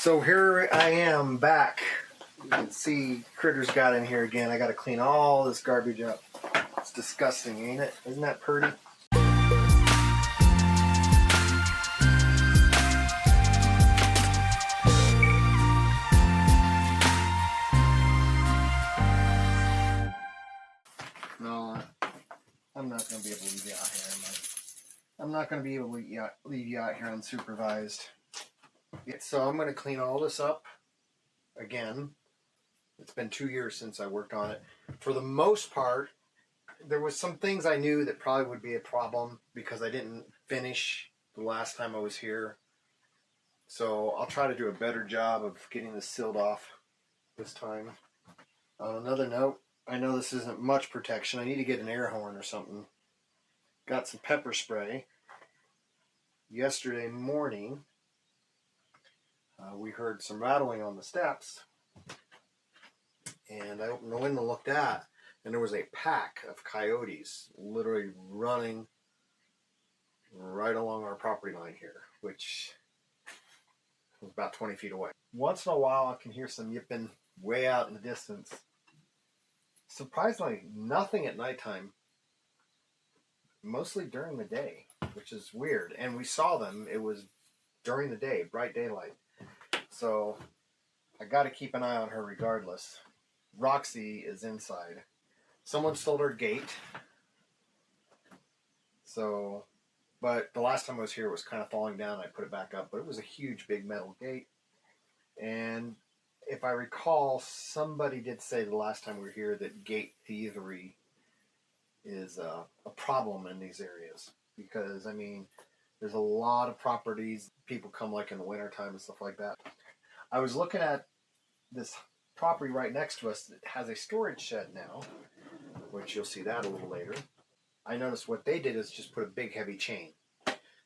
So here I am back. You can see critters got in here again. I got to clean all this garbage up. It's disgusting, ain't it? Isn't that pretty? No, I'm not going to be able to leave you out here. I'm not going to be able to leave you out here unsupervised. So I'm going to clean all this up again. It's been 2 years since I worked on it. For the most part, there was some things I knew that probably would be a problem because I didn't finish the last time I was here. So I'll try to do a better job of getting this sealed off this time. On another note, I know this isn't much protection. I need to get an air horn or something. Got some pepper spray. Yesterday morning, we heard some rattling on the steps. And I opened the window and looked out, and there was a pack of coyotes literally running right along our property line here, which was about 20 feet away. Once in a while, I can hear some yipping way out in the distance. Surprisingly, nothing at nighttime, mostly during the day, which is weird. And we saw them, it was during the day, bright daylight. So I got to keep an eye on her regardless. Roxy is inside. Someone stole her gate. So, but the last time I was here it was kind of falling down. I put it back up, but it was a huge big metal gate. And if I recall, somebody did say the last time we were here that gate thievery is a problem in these areas. Because, I mean, there's a lot of properties. People come like in the wintertime and stuff like that. I was looking at this property right next to us that has a storage shed now, which you'll see that a little later. I noticed what they did is just put a big heavy chain.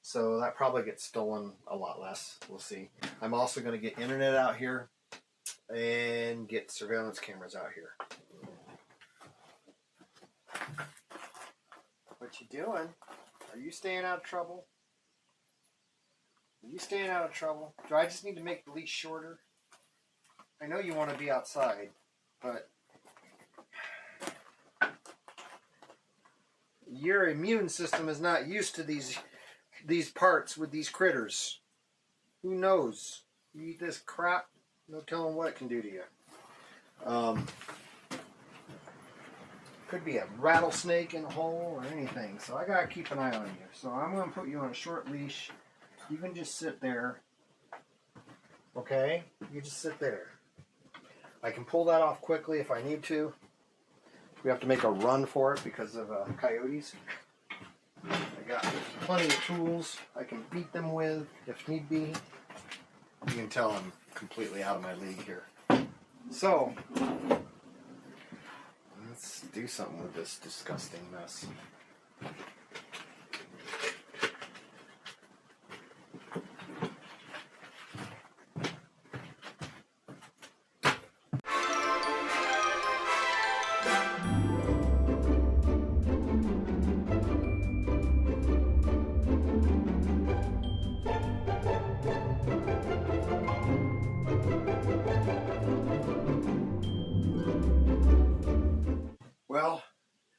So that probably gets stolen a lot less. We'll see. I'm also going to get internet out here and get surveillance cameras out here. What you doing? Are you staying out of trouble? Are you staying out of trouble? Do I just need to make the leash shorter? I know you want to be outside, but your immune system is not used to these parts with these critters. Who knows? You eat this crap, no telling what it can do to you. Could be a rattlesnake in a hole or anything, so I gotta keep an eye on you. So I'm gonna put you on a short leash. You can just sit there. Okay? You just sit there. I can pull that off quickly if I need to. We have to make a run for it because of coyotes. I got plenty of tools I can beat them with if need be. You can tell I'm completely out of my league here. So, let's do something with this disgusting mess. Well,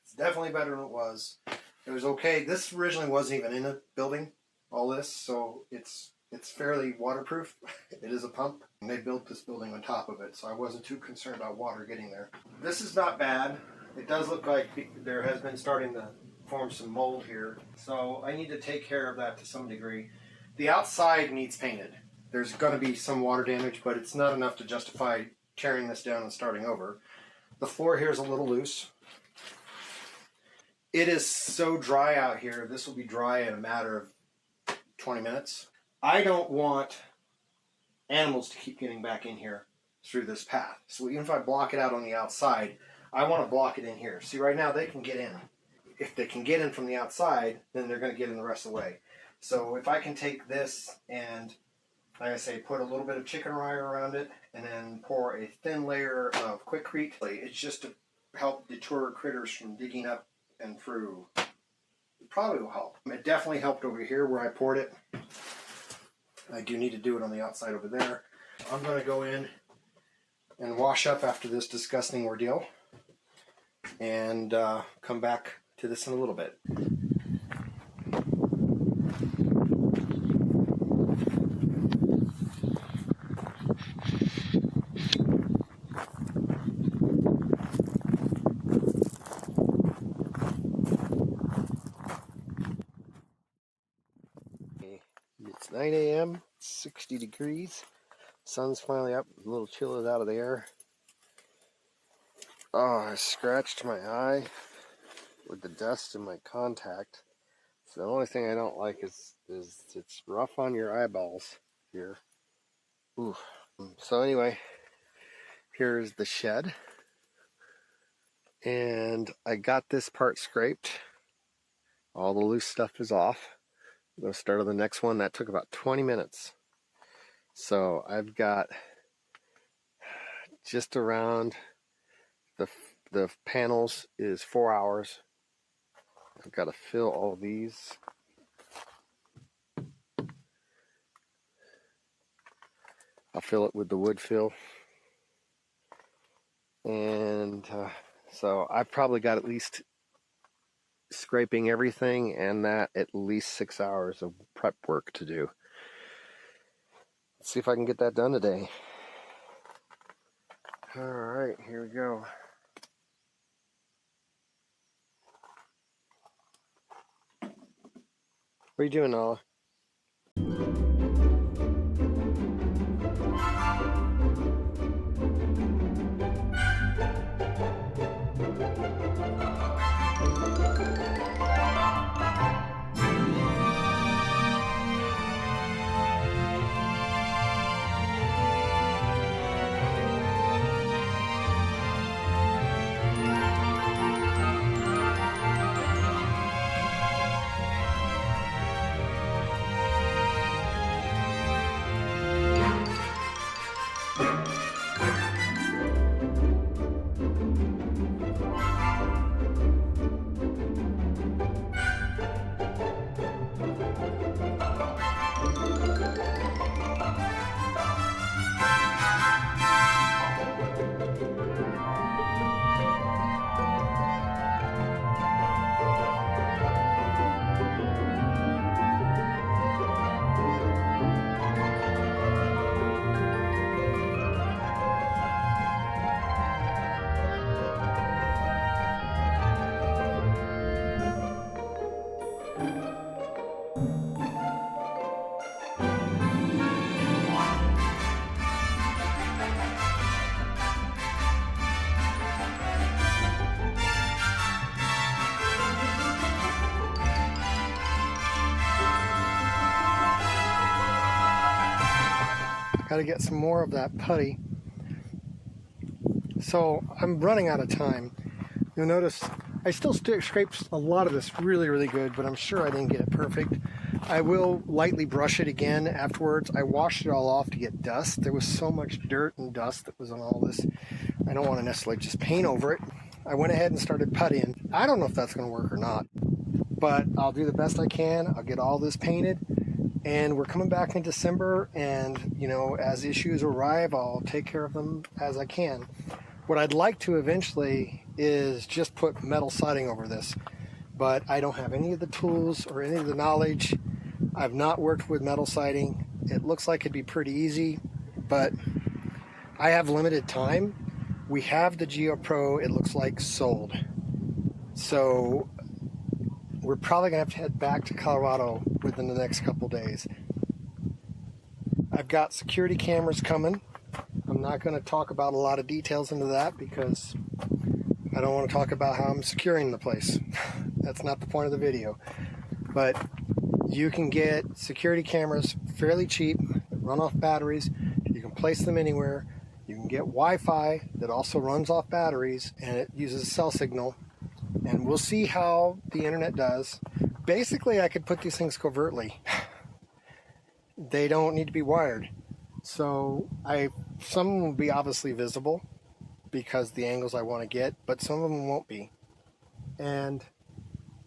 it's definitely better than it was. It was okay. This originally wasn't even in a building, all this, so it's fairly waterproof. It is a pump, and they built this building on top of it, so I wasn't too concerned about water getting there. This is not bad. It does look like there has been starting to form some mold here, so I need to take care of that to some degree. The outside needs painted. There's going to be some water damage, but it's not enough to justify tearing this down and starting over. The floor here is a little loose. It is so dry out here. This will be dry in a matter of 20 minutes. I don't want animals to keep getting back in here through this path. So even if I block it out on the outside, I want to block it in here. See, right now they can get in. If they can get in from the outside, then they're going to get in the rest of the way. So if I can take this and, like I say, put a little bit of chicken wire around it and then pour a thin layer of Quikrete, it's just to help deter critters from digging up and through. It probably will help. It definitely helped over here where I poured it. I do need to do it on the outside over there. I'm going to go in and wash up after this disgusting ordeal and come back to this in a little bit. It's 9 a.m., 60 degrees. Sun's finally up, a little chill is out of the air. Oh, I scratched my eye with the dust in my contact. So the only thing I don't like is it's rough on your eyeballs here. Ooh. So anyway, here's the shed. And I got this part scraped. All the loose stuff is off. I'm going to start on the next one. That took about 20 minutes. So I've got just around the panels is 4 hours. I've got to fill all these. I'll fill it with the wood fill. And so I've probably got at least scraping everything and that at least 6 hours of prep work to do. Let's see if I can get that done today. All right, here we go. What are you doing, Nala? Got to get some more of that putty. So I'm running out of time. You'll notice I still scraped a lot of this really, really good, but I'm sure I didn't get it perfect. I will lightly brush it again afterwards. I washed it all off to get dust. There was so much dirt and dust that was on all this. I don't want to necessarily just paint over it. I went ahead and started puttying. I don't know if that's going to work or not, but I'll do the best I can. I'll get all this painted. And we're coming back in December, and you know, as issues arrive, I'll take care of them as I can. What I'd like to eventually is just put metal siding over this, but I don't have any of the tools or any of the knowledge. I've not worked with metal siding. It looks like it'd be pretty easy, but I have limited time. We have the GeoPro, it looks like, sold. So we're probably going to have to head back to Colorado within the next couple days. I've got security cameras coming. I'm not going to talk about a lot of details into that because I don't want to talk about how I'm securing the place. That's not the point of the video. But you can get security cameras fairly cheap, run off batteries. You can place them anywhere. You can get Wi-Fi that also runs off batteries, and it uses a cell signal. And we'll see how the internet does. Basically, I could put these things covertly. They don't need to be wired. So some of them will be obviously visible because the angles I want to get, but some of them won't be. And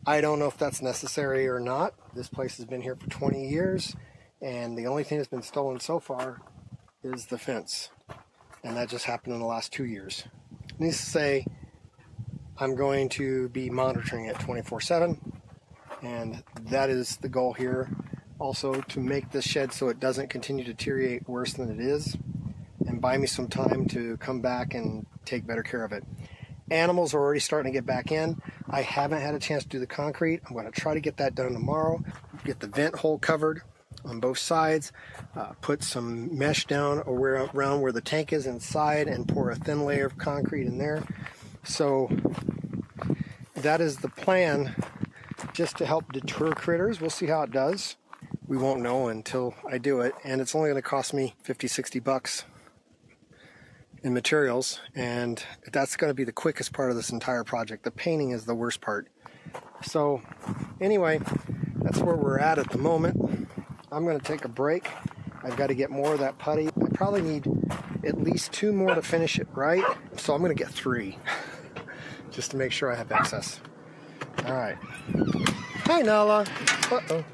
I don't know if that's necessary or not. This place has been here for 20 years, and the only thing that's been stolen so far is the fence. And that just happened in the last 2 years. Needless to say, I'm going to be monitoring it 24/7. And that is the goal here. Also, to make this shed so it doesn't continue to deteriorate worse than it is. And buy me some time to come back and take better care of it. Animals are already starting to get back in. I haven't had a chance to do the concrete. I'm going to try to get that done tomorrow. Get the vent hole covered on both sides. Put some mesh down around where the tank is inside and pour a thin layer of concrete in there. So that is the plan, just to help deter critters. We'll see how it does. We won't know until I do it. And it's only going to cost me 50, 60 bucks in materials, and that's going to be the quickest part of this entire project. The painting is the worst part. So anyway, that's where we're at the moment. I'm going to take a break. I've got to get more of that putty. I probably need at least 2 more to finish it right, so I'm going to get 3 just to make sure I have excess. All right. Hi, Nala. Uh-oh.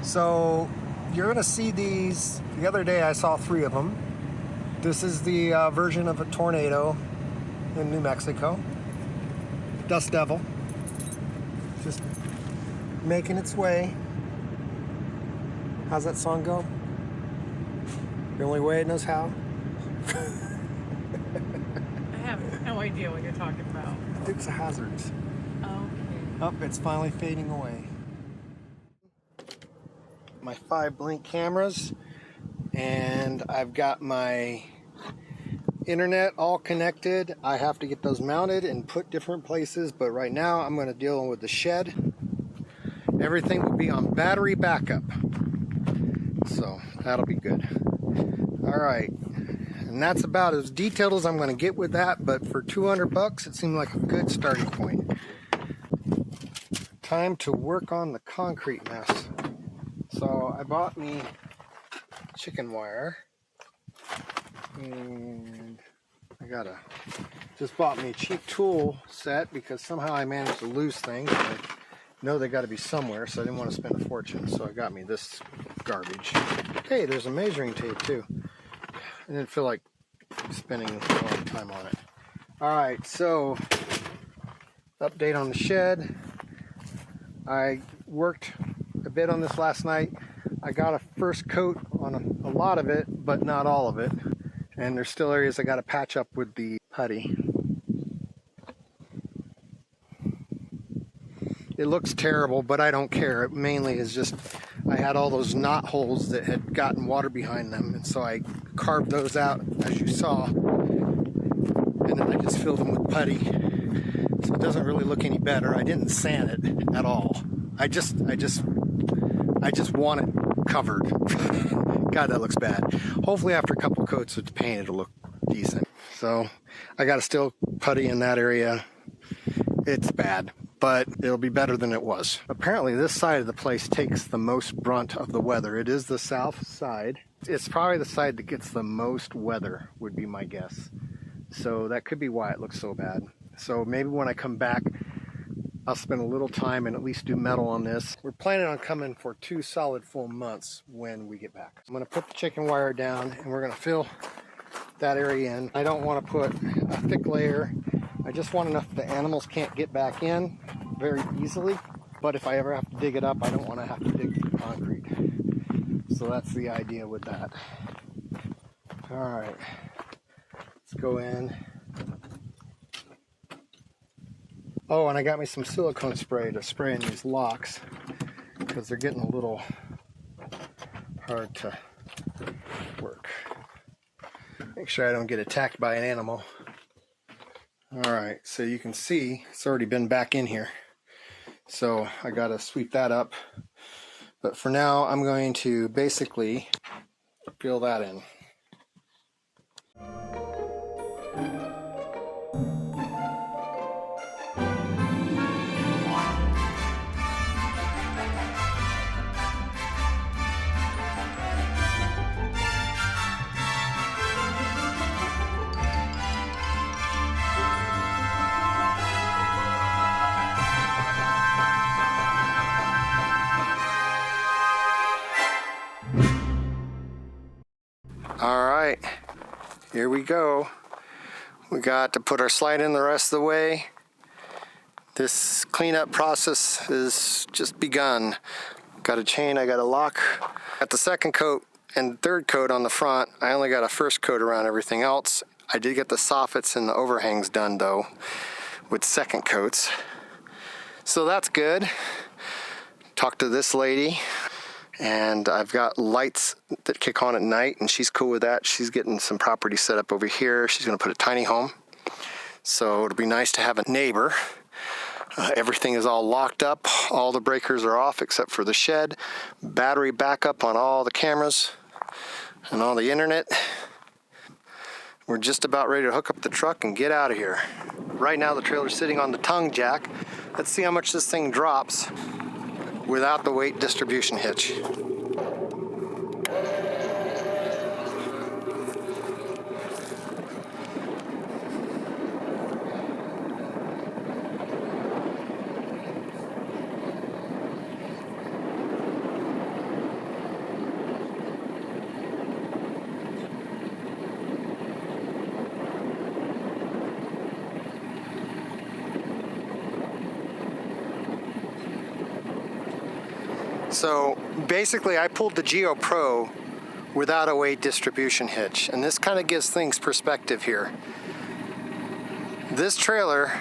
So you're going to see these. The other day I saw 3 of them. This is the version of a tornado in New Mexico. Dust Devil. Just making its way. How's that song go? The only way it knows how. I have no idea what you're talking about. Dukes of Hazzards. Okay. Oh, it's finally fading away. My 5 blink cameras, and I've got my internet all connected. I have to get those mounted and put different places, but right now I'm going to deal with the shed. Everything will be on battery backup, so that'll be good. All right, and that's about as detailed as I'm going to get with that, but for 200 bucks it seemed like a good starting point. Time to work on the concrete mess. So I bought me chicken wire, and I just bought me a cheap tool set because somehow I managed to lose things. I know they got to be somewhere, so I didn't want to spend a fortune, so I got me this garbage. Hey, there's a measuring tape too. I didn't feel like spending a long time on it. All right, so update on the shed. I worked a bit on this last night. I got a first coat on a lot of it, but not all of it. And there's still areas I got to patch up with the putty. It looks terrible, but I don't care. It mainly is just I had all those knot holes that had gotten water behind them, and so I carved those out, as you saw. And then I just filled them with putty. So it doesn't really look any better. I didn't sand it at all. I just want it covered. God, that looks bad. Hopefully after a couple coats of paint it'll look decent. So I got to still putty in that area. It's bad, but it'll be better than it was. Apparently this side of the place takes the most brunt of the weather. It is the south side. It's probably the side that gets the most weather, would be my guess. So that could be why it looks so bad. So maybe when I come back, I'll spend a little time and at least do metal on this. We're planning on coming for 2 solid full months when we get back. I'm going to put the chicken wire down and we're going to fill that area in. I don't want to put a thick layer. I just want enough that the animals can't get back in very easily. But if I ever have to dig it up, I don't want to have to dig through concrete. So that's the idea with that. All right, let's go in. Oh, and I got me some silicone spray to spray in these locks because they're getting a little hard to work. Make sure I don't get attacked by an animal. All right, so you can see it's already been back in here. So I got to sweep that up. But for now, I'm going to basically fill that in. All right, here we go. We got to put our slide in the rest of the way. This cleanup process has just begun. Got a chain, I got a lock. Got the second coat and third coat on the front. I only got a first coat around everything else. I did get the soffits and the overhangs done though, with second coats. So that's good. Talked to this lady, and I've got lights that kick on at night, and she's cool with that. She's getting some property set up over here. She's gonna put a tiny home. So it'll be nice to have a neighbor. Everything is all locked up. All the breakers are off except for the shed. Battery backup on all the cameras and all the internet. We're just about ready to hook up the truck and get out of here. Right now the trailer's sitting on the tongue jack. Let's see how much this thing drops without the weight distribution hitch. So basically I pulled the Geo Pro without a weight distribution hitch, and this kind of gives things perspective here. This trailer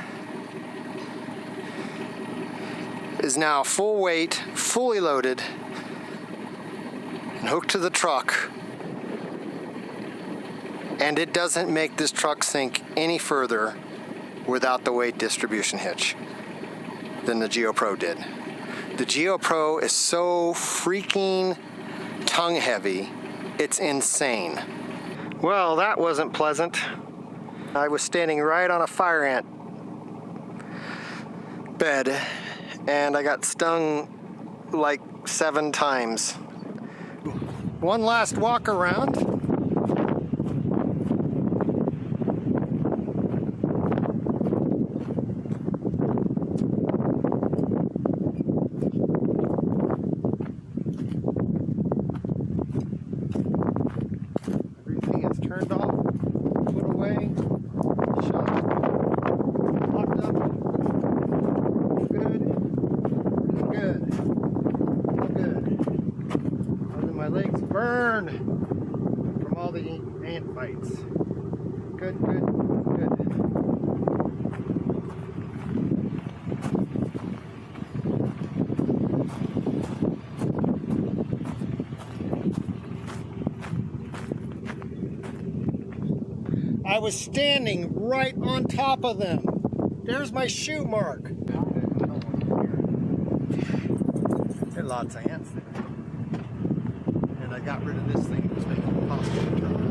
is now full weight, fully loaded, and hooked to the truck, and it doesn't make this truck sink any further without the weight distribution hitch than the Geo Pro did. The Geo Pro is so freaking tongue heavy, it's insane. Well, that wasn't pleasant. I was standing right on a fire ant bed, and I got stung like 7 times. One last walk around. Turned off, put away, shut, locked up, good, good, good. Other than my legs burn from all the ant bites. Good, good, good. I was standing right on top of them. There's my shoe mark. There are lots of ants there. And I got rid of this thing that was making it possible to turn around.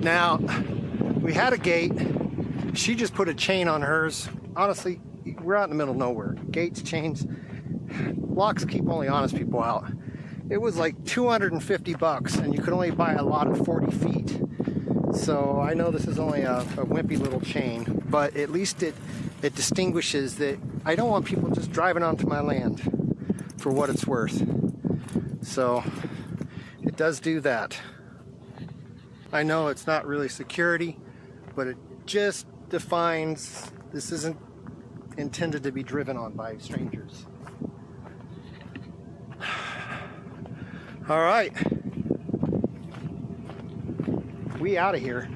Now, we had a gate. She just put a chain on hers. Honestly, we're out in the middle of nowhere. Gates, chains, locks keep only honest people out. It was like $250 and you could only buy a lot of 40 feet. So I know this is only a wimpy little chain, but at least it distinguishes that I don't want people just driving onto my land for what it's worth. So it does do that. I know it's not really security, but it just defines this isn't intended to be driven on by strangers. All right, we out of here.